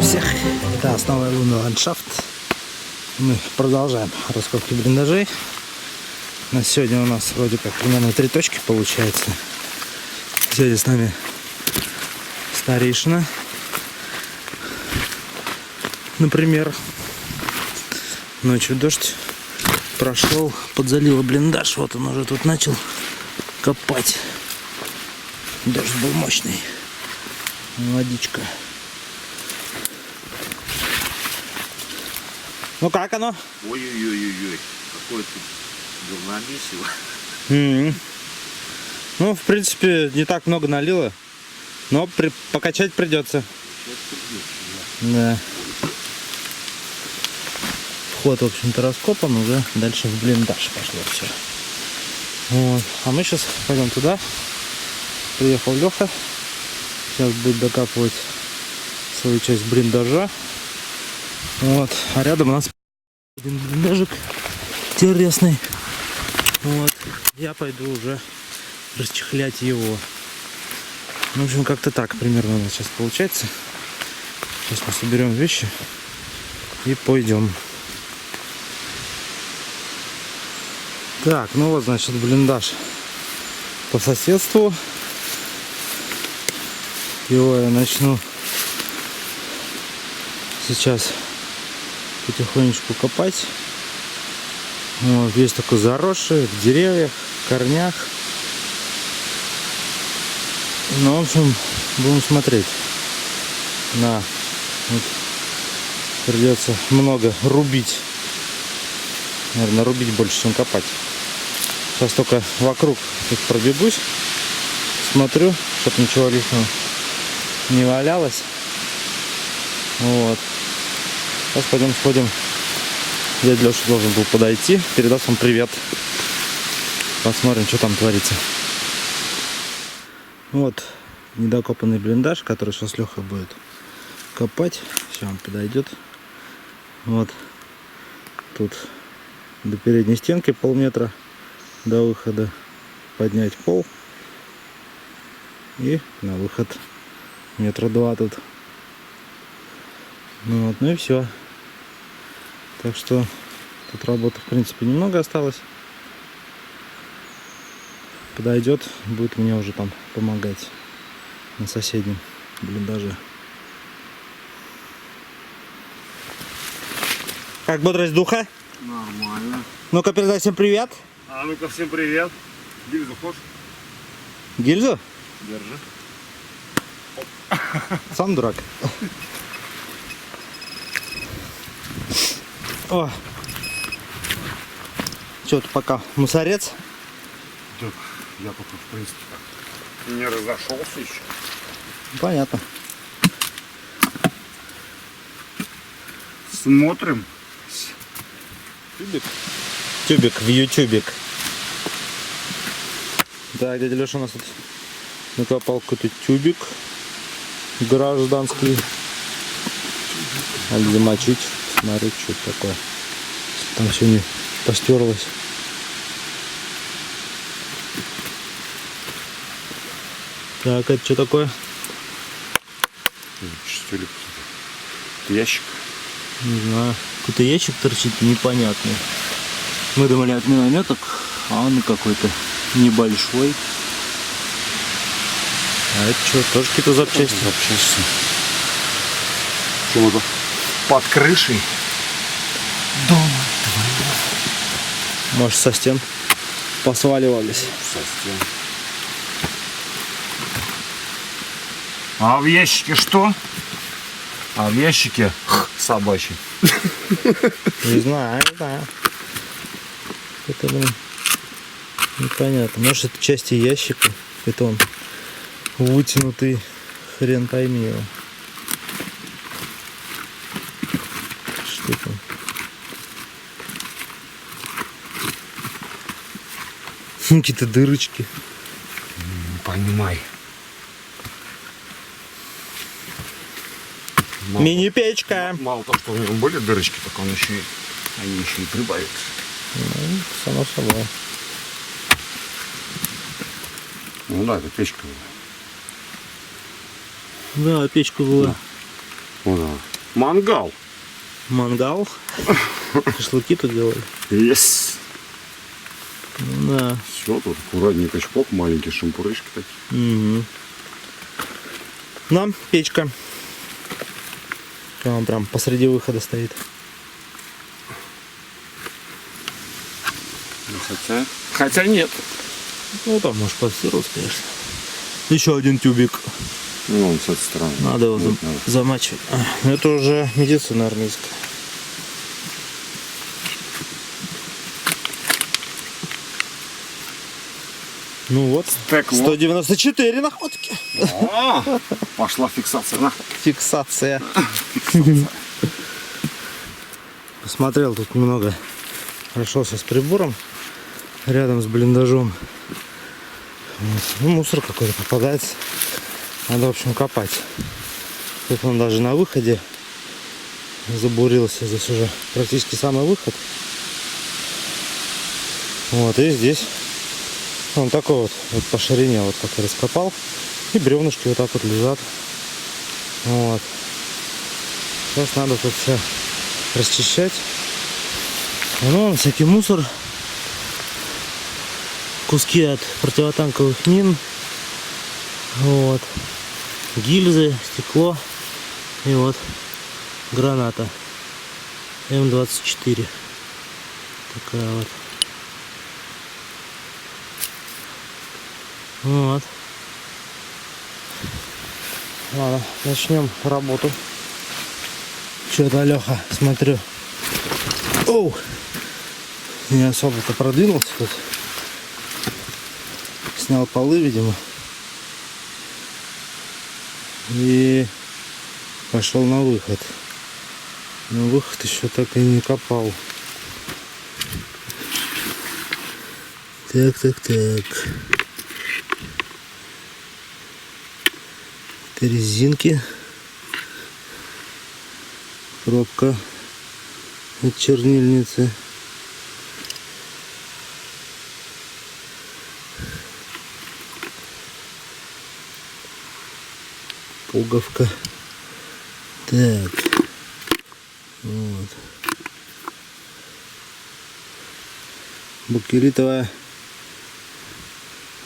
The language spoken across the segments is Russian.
всех! Это снова лунный ландшафт. Мы продолжаем раскопки блиндажей. На сегодня у нас вроде как примерно 3 точки получается. Сегодня с нами старейшина. Например, ночью дождь прошел, подзалило блиндаж. Вот он уже тут начал копать. Дождь был мощный. Водичка. Ну как оно? Ой-ой-ой-ой, какое тут говномесиво. Ну, в принципе, не так много налило, но покачать придется. Да. Вход, в общем-то, раскопан, уже дальше в блиндаж пошло все. Вот. А мы сейчас пойдем туда. Приехал Леха. Сейчас будет докапывать свою часть блиндажа. Вот. А рядом у нас один блиндажик интересный. Вот. Я пойду уже расчехлять его. В общем, как-то так примерно у нас сейчас получается. Сейчас мы соберем вещи и пойдем. Так, ну вот, значит, блиндаж по соседству. Его я начну сейчас потихонечку копать. Вот, весь такой заросший, в деревьях, в корнях. Ну, в общем, будем смотреть. Вот. Придется много рубить. Наверное, рубить больше, чем копать. Сейчас только вокруг тут пробегусь. Смотрю, чтобы ничего лишнего не валялось. Вот. Сейчас пойдем сходим. Дядя Леша должен был подойти, передаст вам привет. Посмотрим, что там творится. Вот недокопанный блиндаж, который сейчас Леха будет копать. Сейчас он подойдет. Вот. Тут до передней стенки полметра до выхода. Поднять пол. И на выход 1,2 метра тут. Ну вот, ну и все. Так что тут работы в принципе немного осталось. Подойдет, будет мне уже там помогать на соседнем блиндаже. Как бодрость духа? Нормально. Ну-ка, передай всем привет. А ну-ка, всем привет. Гильзу хочешь? Гильзу? Держи. Сам дурак. О. Что-то пока мусорец. Так, я пока, в принципе, так не разошелся еще. Понятно. Смотрим. Тюбик? Тюбик в ютюбик. Так, дядя Леша у нас тут накопал какой-то тюбик гражданский. Надо замочить, смотреть, что это такое. Там все не постерлось. Так, это что такое? Что ли? Ящик. Не знаю. Какой-то ящик торчит непонятный. Мы думали от минометок, а он какой-то небольшой. А это что, тоже какие-то запчасти? Запчасти. Что это? Под крышей дома твоего. Может, со стен посваливались. Со стен. А в ящике что? А в ящике собачий. Не знаю, не знаю. Это, блин, непонятно. Может, это части ящика. Это он вытянутый, хрен пойми его. Что там? Какие-то дырочки. Не понимай. Мини-печка. Мало того, что у него были дырочки, так он еще и, они еще и прибавят. Ну, само собой. Ну да, это печка была. Да, печка была. Вот она. Мангал. Мангал. Шашлыки тут делали. Yes. Ну да. Все, тут аккуратненько чпок, маленькие шампурышки такие. Угу. Нам печка. Он прям посреди выхода стоит. Ну, хотя нет. Ну там может подстирывать, конечно. Еще один тюбик. Ну, он с этой стороны. Надо его Вот, надо. замачивать. Это уже медицина армейская. Ну вот, Стекло. 194 находки. О, пошла фиксация. На. Фиксация. Посмотрел тут немного. Прошелся с прибором рядом с блиндажом. Вот. Ну, мусор какой-то попадается. Надо, в общем, копать. Тут он даже на выходе забурился. Здесь уже практически самый выход. Вот, и здесь он такой вот по ширине, вот как я раскопал. И бревнышки вот так вот лежат. Вот. Сейчас надо тут все расчищать. Ну, всякий мусор. Куски от противотанковых мин. Вот. Гильзы, стекло. И вот граната. М24. Такая вот. Вот. Ладно, начнем работу. Что-то Леха, смотрю. Оу! Не особо-то продвинулся тут. Снял полы, видимо. И пошел на выход. Но выход еще так и не копал. Так. Это резинки. Пробка от чернильницы. Пуговка. Так. Вот. Бакелитовая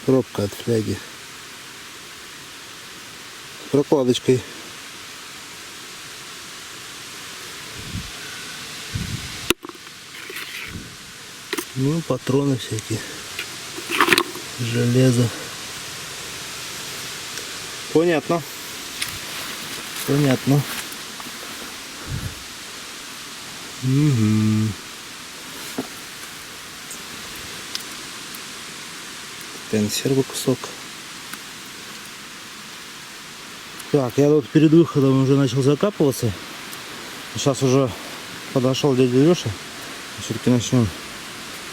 пробка от фляги. С прокладочкой. Ну, патроны всякие. Железо. Понятно. Понятно. Угу. Консервы кусок. Так, я тут перед выходом уже начал закапываться. Сейчас уже подошел дядя Леша. Все-таки начнем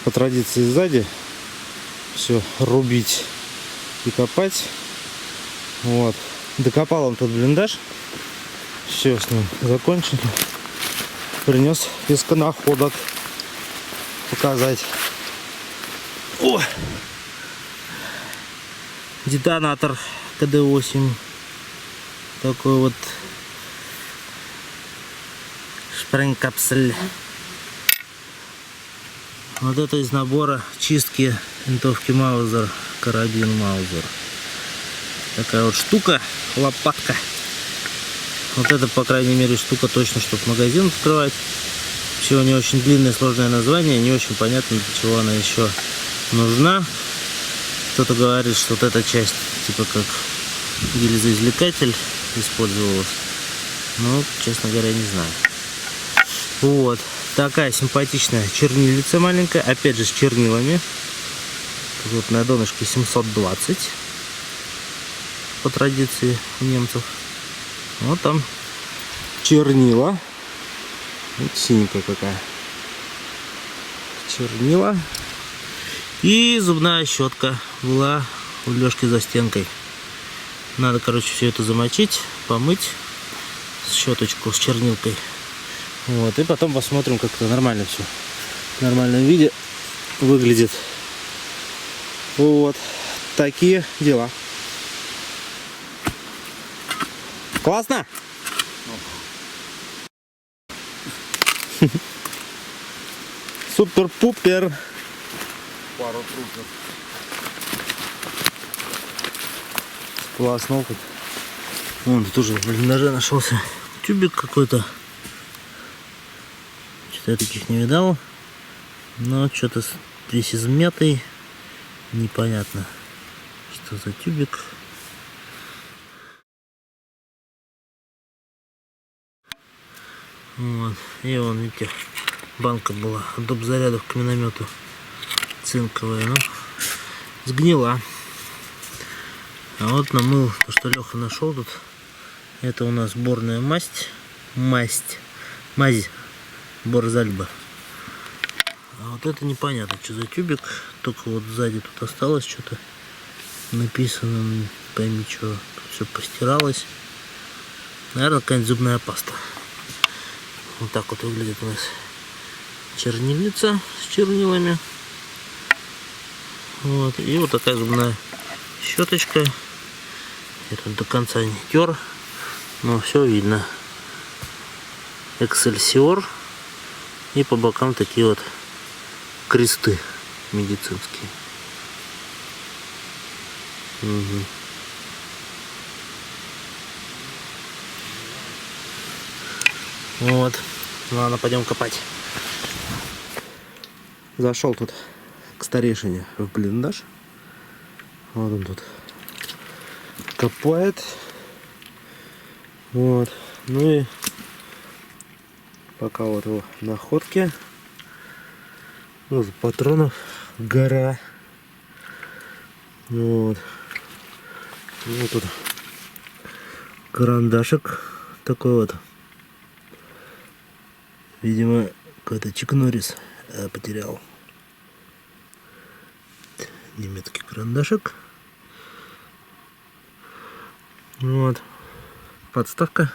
по традиции сзади все рубить и копать. Вот. Докопал он тот блиндаж. Все с ним закончили. Принес песконаходок показать. О! Детонатор КД-8. Такой вот шпринг-капсель. Вот это из набора чистки винтовки Маузер, карабин Маузер. Такая вот штука, лопатка. Вот это, по крайней мере, штука точно, чтобы магазин открывать. Всего не очень длинное, сложное название, не очень понятно, для чего она еще нужна. Кто-то говорит, что вот эта часть, типа как гильзоизвлекатель, использовалась. Ну, честно говоря, не знаю. Вот. Такая симпатичная чернильница маленькая, опять же с чернилами. Тут вот на донышке 720 по традиции у немцев. Вот там чернила. Вот синенькая какая. Чернила. И зубная щетка была у Лёшки за стенкой. Надо, короче, все это замочить, помыть, щеточку с чернилкой. Вот, и потом посмотрим, как это нормально все в нормальном виде выглядит. Вот такие дела. Классно? Супер-пупер. Пару трупов. Классно опыт. Вон тут уже в блиндаже нашелся тюбик какой-то. Что-то я таких не видал. Но что-то весь измятый. Непонятно, что за тюбик. Вот. И вон, видите, банка была от доп. Зарядов к миномету. Цинковая, ну, сгнила. А вот намыл, то, что Леха нашел тут. Это у нас борная мазь Борзальба. А вот это непонятно, что за тюбик. Только вот сзади тут осталось что-то написано, не пойми что. Тут все постиралось. Наверное, какая-нибудь зубная паста. Вот так вот выглядит у нас чернильница с чернилами. Вот. И вот такая зубная щеточка. Я тут до конца не тер, но все видно. Эксельсиор. И по бокам такие вот кресты медицинские. Угу. Вот. Ладно, пойдем копать. Зашел тут к старейшине в блиндаж. Вот он тут копает. Вот. Ну и пока вот его находки. Ну, патронов гора. Вот. Ну, тут карандашик такой вот. Видимо, какой-то Чик Норрис потерял. Немецкий карандашик. Вот. Подставка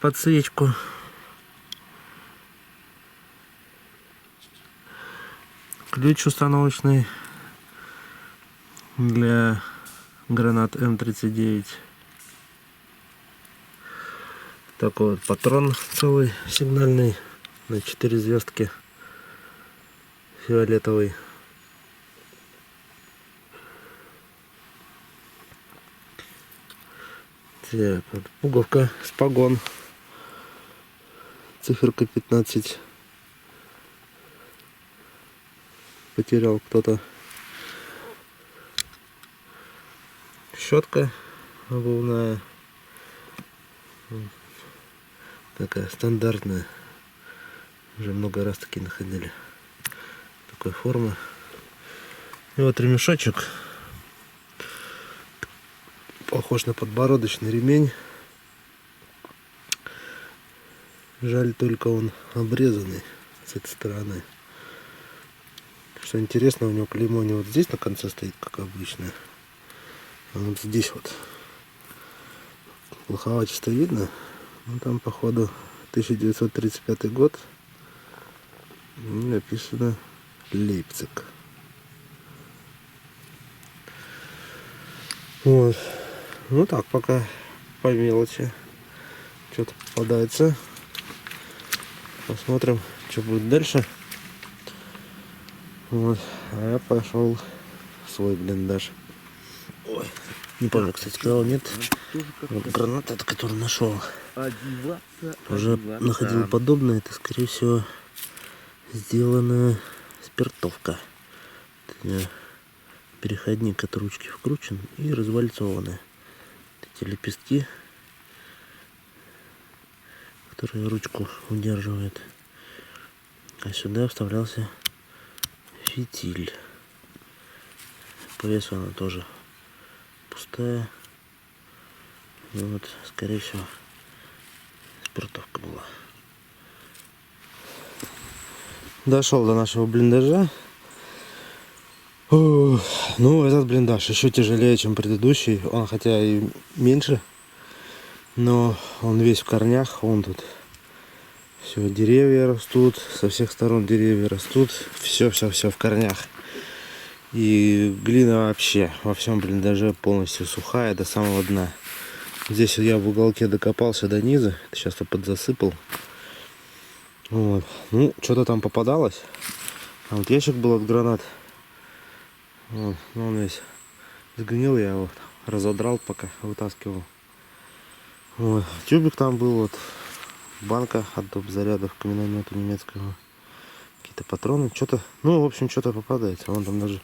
под свечку. Ключ установочный для гранат М39. Такой вот патрон целый сигнальный на 4 звездки, фиолетовый. Так, вот пуговка с погон, циферка 15. Потерял кто-то. Щетка обувная. Такая стандартная. Уже много раз такие находили. Такой формы. И вот ремешочек. Похож на подбородочный ремень. Жаль, только он обрезанный с этой стороны. Что интересно, у него клеймо не вот здесь на конце стоит, как обычно, а вот здесь вот. Плоховато видно. Ну, там, походу, 1935 год. И написано Лейпциг. Вот. Ну так, пока по мелочи. Что-то попадается. Посмотрим, что будет дальше. Вот. А я пошел в свой блиндаж. Ой. Не помню, кстати, сказал, нет. Вот граната, которую нашел. Уже находил подобное. Это, скорее всего, сделанная спиртовка. Переходник от ручки вкручен и развальцованы. Эти лепестки, которые ручку удерживают. А сюда вставлялся фитиль. По весу она тоже пустая. Вот, скорее всего, спиртовка была. Дошел до нашего блиндажа. Ну, этот блиндаж еще тяжелее, чем предыдущий. Он хотя и меньше, но он весь в корнях. Вон тут все, деревья растут, со всех сторон деревья растут. Все в корнях. И глина вообще во всем блиндаже полностью сухая до самого дна. Здесь я в уголке докопался до низа. Сейчас-то подзасыпал. Вот. Ну, что-то там попадалось. А вот ящик был от гранат. Вот. Ну, он весь сгнил, я его разодрал, пока вытаскивал. Вот. Тюбик там был, вот. Банка от доп. Зарядов к миномету немецкого. Какие-то патроны, что-то. Ну, в общем, что-то попадается. Вон там даже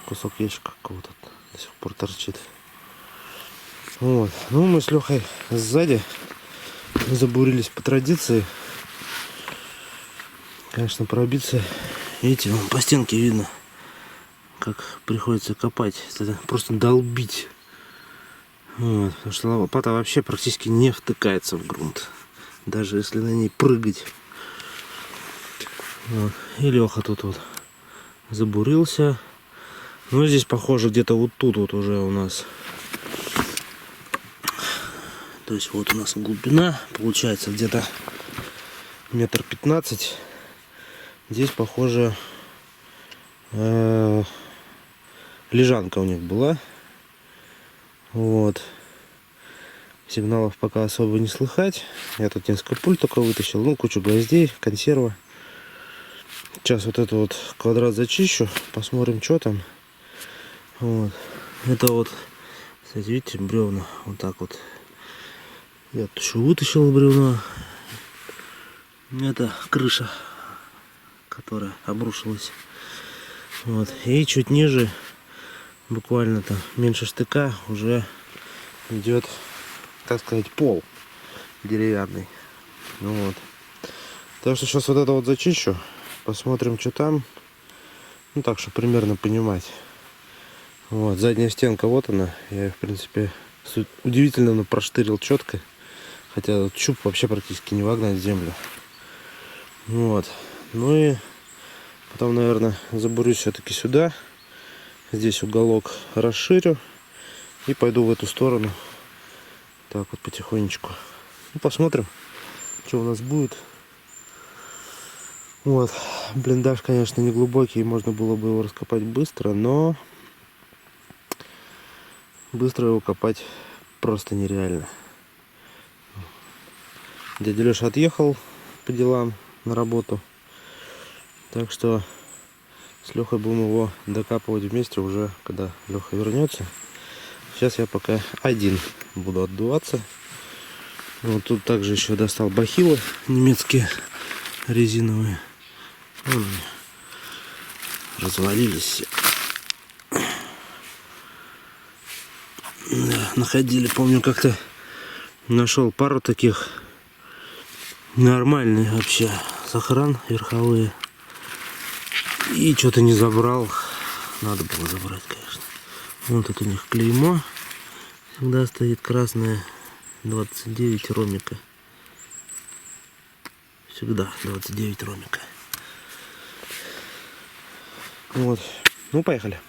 кусок ящика какого-то до сих пор торчит. Вот. Ну, мы с Лехой сзади забурились по традиции. Конечно, пробиться. Видите, вон по стенке видно, как приходится копать. Это просто долбить. Вот. Потому что лопата вообще практически не втыкается в грунт. Даже если на ней прыгать. Вот. И Леха тут вот забурился. Ну, здесь похоже где-то вот тут вот уже у нас. То есть вот у нас глубина. Получается где-то 1,15 метра. Здесь похоже лежанка у них была. Вот. Сигналов пока особо не слыхать. Я тут несколько пуль только вытащил. Ну, кучу гвоздей, консерва. Сейчас вот этот вот квадрат зачищу. Посмотрим, что там. Вот. Это вот, кстати, видите, бревна. Вот так вот. Я тут еще вытащил бревно. Это крыша, которая обрушилась. Вот. И чуть ниже, буквально там меньше штыка, уже идет, так сказать, пол деревянный. Вот. Так что сейчас вот это вот зачищу. Посмотрим, что там. Ну так, чтобы примерно понимать. Вот. Задняя стенка, вот она. Я ее, в принципе, удивительно проштырил четко. Хотя этот щуп вообще практически не вогнать в землю. Вот. Ну и потом, наверное, забурюсь все-таки сюда. Здесь уголок расширю. И пойду в эту сторону. Так вот потихонечку. Ну, посмотрим, что у нас будет. Вот. Блиндаж, конечно, не глубокий. Можно было бы его раскопать быстро. Но быстро его копать просто нереально. Дядя Леша отъехал по делам на работу. Так что с Лехой будем его докапывать вместе уже, когда Леха вернется. Сейчас я пока один буду отдуваться. Вот тут также еще достал бахилы немецкие резиновые. Вон они развалились все. Да, находили, помню, как-то нашел пару таких. Нормальные вообще сохран верховые. И что-то не забрал. Надо было забрать, конечно. Вот тут у них клеймо. Всегда стоит красное 29 ромика. Всегда 29 ромика. Вот. Ну, поехали.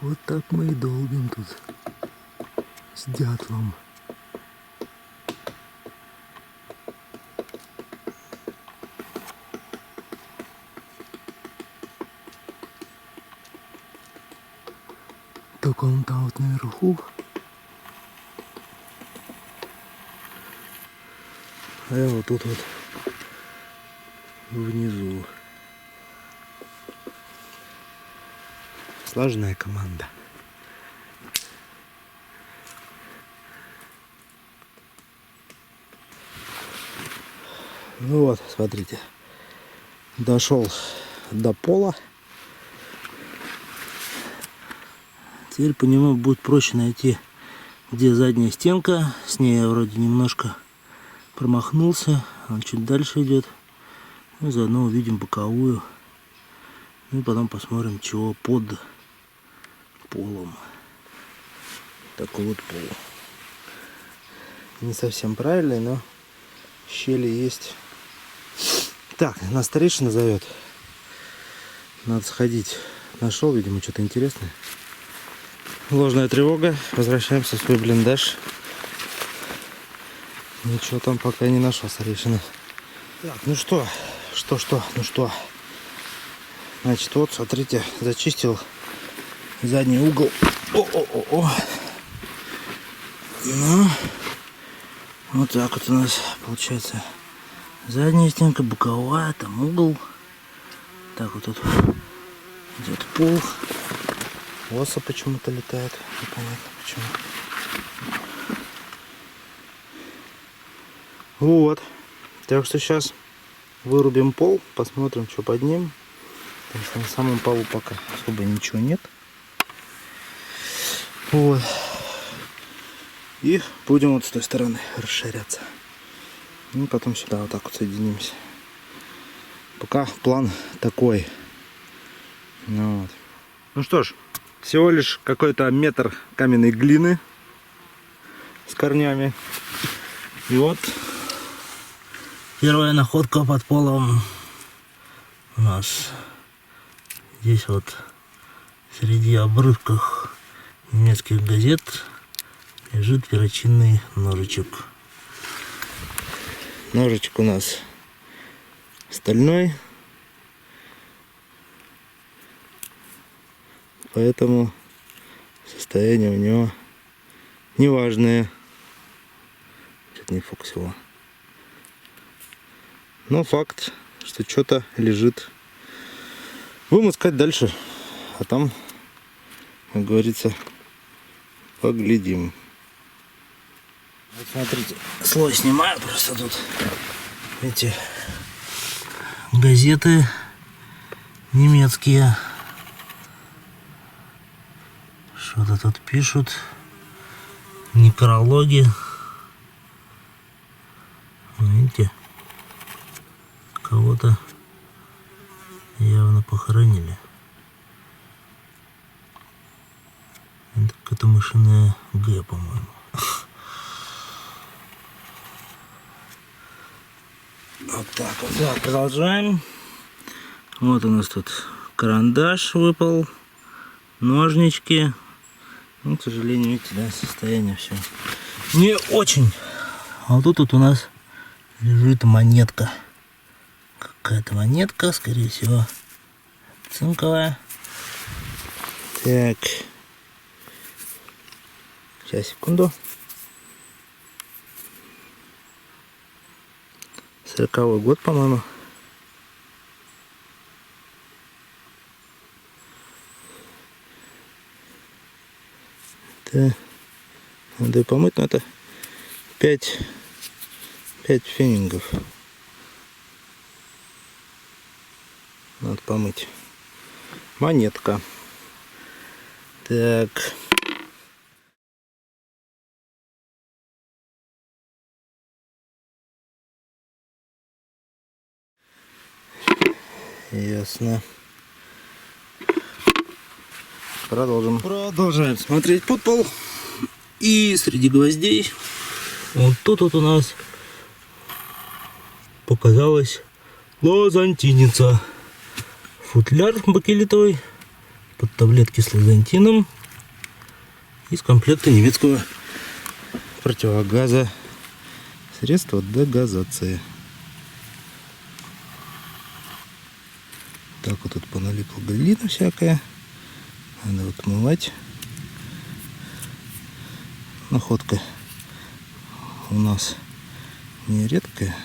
Вот так мы и долбим тут с дятлом. Только он там вот наверху. А я вот тут вот внизу. Слаженная команда. Ну вот, смотрите. Дошел до пола. Теперь по нему будет проще найти, где задняя стенка. С ней я вроде немножко промахнулся. Он чуть дальше идет. Ну, заодно увидим боковую. Ну и потом посмотрим, чего под полом. Такой вот пол. Не совсем правильный, но щели есть. Так, нас старейшина зовет. Надо сходить. Нашел, видимо, что-то интересное. Ложная тревога. Возвращаемся в свой блиндаж. Ничего там пока не нашел старейшина. Так, ну что? Ну что? Значит, вот, смотрите, зачистил задний угол. О-о-о-о. Ну, вот так вот у нас получается задняя стенка, боковая, там угол. Так вот тут идет пол. Оса почему-то летает, непонятно почему. Вот. Так что сейчас вырубим пол, посмотрим, что под ним. Потому что на самом полу пока особо ничего нет. Вот. И будем вот с той стороны расширяться. И потом сюда вот так вот соединимся. Пока план такой. Ну, вот. Ну что ж, всего лишь какой-то метр каменной глины с корнями. И вот первая находка под полом у нас. Здесь вот среди обрывков немецких газет лежит перочинный ножичек. Ножичек у нас стальной, поэтому состояние у него неважное. Что-то не фокусило. Но факт, что что-то лежит. Будем искать дальше, а там, как говорится, поглядим. Вот смотрите, слой снимаю просто тут. Эти газеты немецкие. Что-то тут пишут. Некрологи. Видите? Кого-то явно похоронили. Это какая-то машина Г, по-моему. Вот так вот. Так, продолжаем. Вот у нас тут карандаш выпал, ножнички. Ну, к сожалению, видите, да, состояние все не очень. А вот тут у нас лежит монетка. Какая-то монетка, скорее всего, цинковая. Так. Сейчас, секунду. 40-й год, по-моему. Это надо и помыть, но это 5 фенингов. Надо помыть. Монетка. Так. Ясно. Продолжаем смотреть под пол. И среди гвоздей вот тут вот у нас показалась лозантиница. Футляр бакелитовый под таблетки с лозантином из комплекта немецкого противогаза. Средство дегазации. Так вот тут поналипла глина всякая. Надо вот отмывать. Находка у нас не редкая.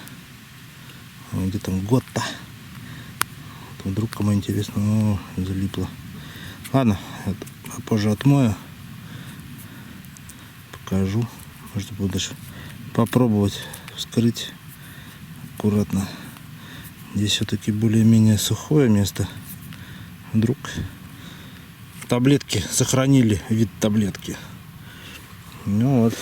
Где там год-то. Вдруг кому интересно, о, залипло. Ладно, это позже отмою. Покажу. Может, буду даже попробовать вскрыть аккуратно. Здесь все-таки более-менее сухое место. Вдруг таблетки сохранили вид таблетки. Ну вот.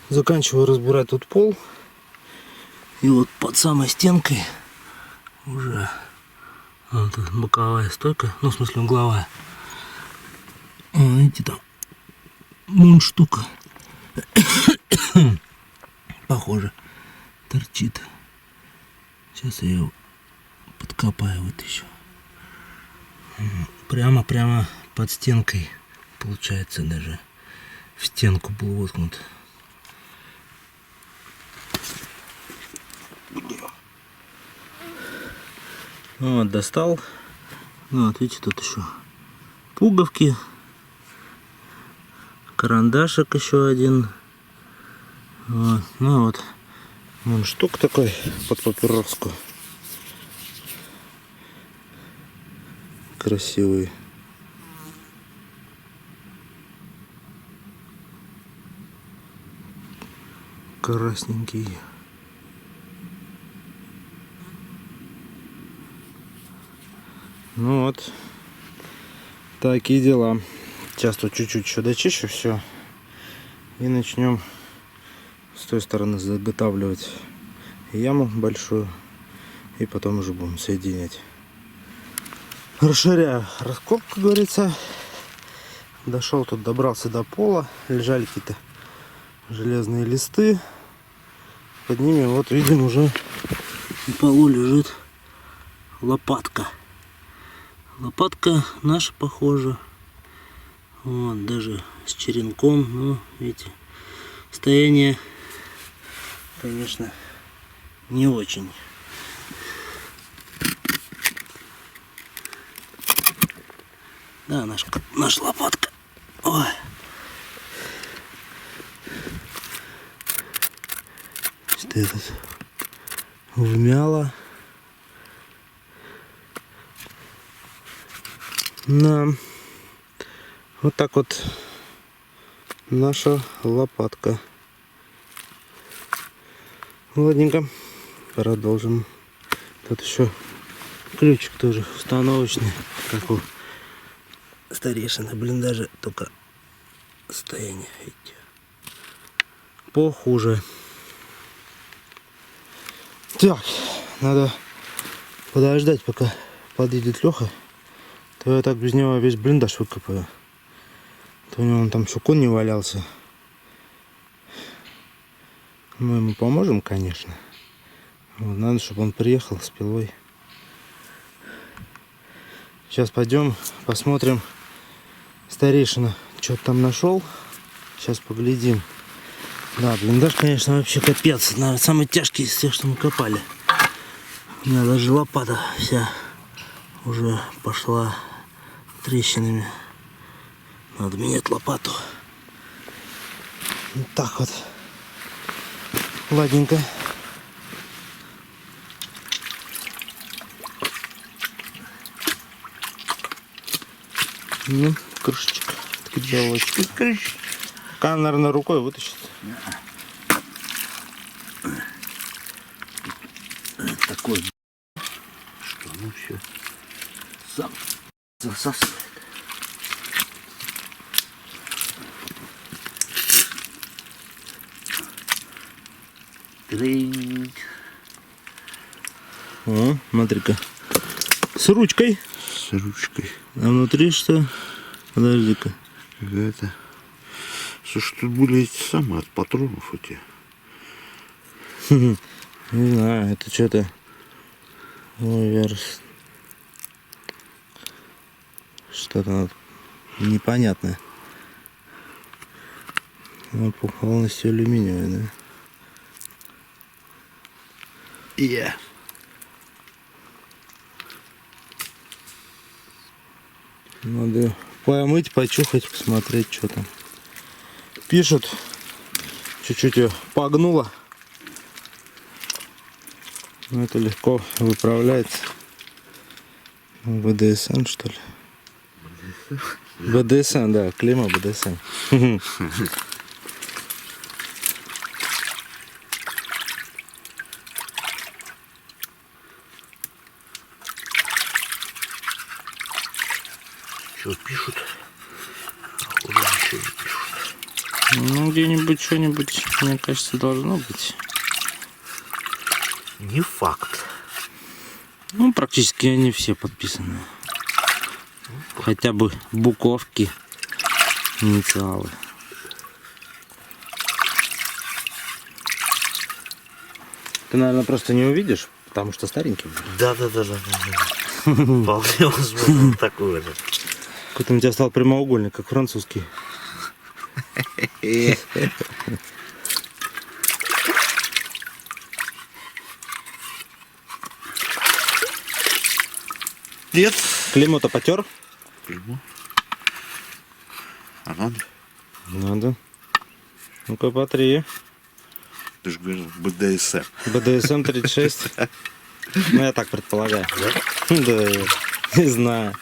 Заканчиваю разбирать тут пол. И вот под самой стенкой уже вот боковая стойка, ну в смысле угловая. Видите, там мундштука похоже торчит. Сейчас я ее подкопаю, вытащу. Прямо под стенкой, получается, даже в стенку был воткнут. Вот, достал. Ну, вот, видите, тут еще пуговки. Карандашик еще один. Вот. Ну вот. Вон штук такой под папироску. Красивый. Красненький. Ну вот. Такие дела. Сейчас тут чуть-чуть еще дочищу все. И начнем с той стороны заготавливать яму большую. И потом уже будем соединять. Расширяю раскоп, как говорится. Дошел тут, добрался до пола. Лежали какие-то железные листы. Под ними вот видим уже на полу лежит лопатка. Лопатка наша похожа. Вот, даже с черенком. Ну, видите, состояние, конечно, не очень. Да, наша лопатка. Ой. Что этот вмяло. Да. Вот так вот наша лопатка. Ладненько, продолжим. Тут еще ключик тоже установочный, как у старейшины. Блин, даже только состояние, видите, похуже. Так, надо подождать, пока подъедет Леха. То я так без него весь блиндаж выкопаю. То у него там шукун не валялся. Мы ему поможем, конечно. Вот, надо, чтобы он приехал с пилой. Сейчас пойдем посмотрим. Старейшина что-то там нашел. Сейчас поглядим. Да, блиндаж, конечно, вообще капец. Наверное, самый тяжкий из всех, что мы копали. У меня даже лопата вся уже пошла трещинами. Надо менять лопату. Вот так вот. Ладненько. Ну, крышечка. Крышечка. Пока, наверное, рукой вытащит. Такой, что ну все сам засасывает. Трынь. О, смотри-ка. С ручкой. С ручкой. А внутри что? Подожди-ка. Это. Слушай, тут были эти самые от патронов эти. Не знаю, это что-то. Ой, верс. Что-то непонятное. Ну, полностью алюминиевый, да? Yeah. Надо помыть, почухать, посмотреть, что там. Пишут, чуть-чуть ее погнуло. Но это легко выправляется. БДСМ, что ли? БДСМ, да, клеймо БДСМ. Что пишут? Уже ничего не пишут. Ну, где-нибудь что-нибудь, мне кажется, должно быть. Не факт. Ну, практически они все подписаны. Хотя бы буковки, инициалы. Ты, наверное, просто не увидишь, потому что старенький. Да. Вполне возможно такое же. Какой-то у тебя стал прямоугольник, как французский. Нет. Клеймо-то потер? Клеймо. А надо? Надо. Ну-ка, потри. Ты же говорил, БДСМ. БДСМ 36. Ну, я так предполагаю. Да, не знаю.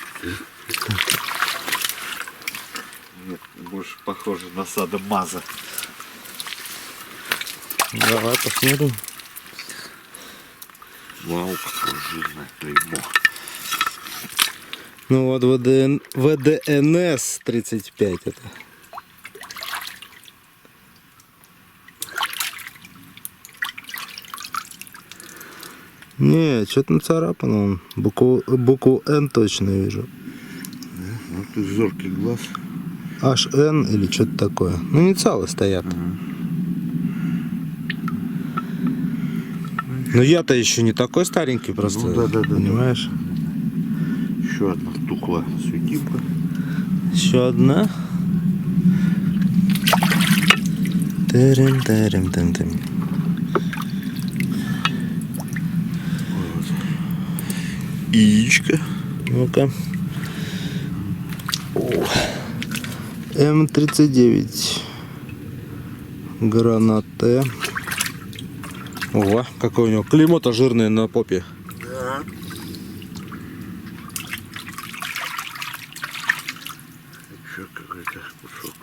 Нет, больше похоже на садомаза. Давай посмотрим. Вау, какое жирное клеймо. Ну вот ВДНС 35 это. Не, что-то нацарапано. Букву Н точно вижу. Ну, ты зоркий глаз. HN или что-то такое. Ну, инициалы стоят. Но я-то еще не такой старенький просто. Ну, да, понимаешь? Еще одна тухлая светилка. Еще одна. Терем. Яичко. Ну-ка. М39. Гранате. Ого, какой у него клеймо-то жирное на попе. Да. Еще какой-то кусок.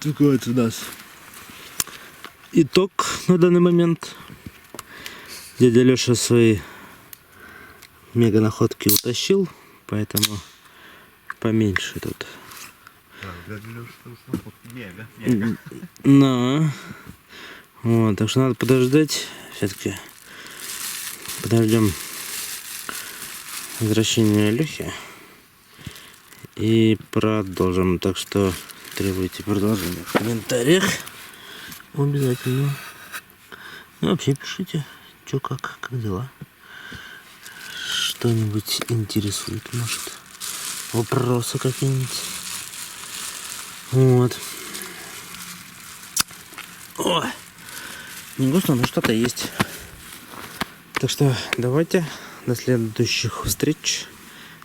Такой вот у нас итог на данный момент. Дядя Леша свои мега находки утащил, поэтому поменьше тут. Ну, вот, так что надо подождать, все-таки подождем возвращения Лехи и продолжим. Так что требуйте продолжения в комментариях обязательно. Ну, вообще пишите, что как дела. Что-нибудь интересует, может, вопросы какие-нибудь. Вот. Ой, не густо, но что-то есть. Так что давайте до следующих встреч.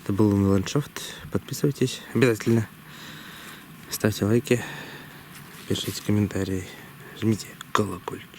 Это был Умный Ландшафт. Подписывайтесь обязательно. Ставьте лайки, пишите комментарии, жмите колокольчик.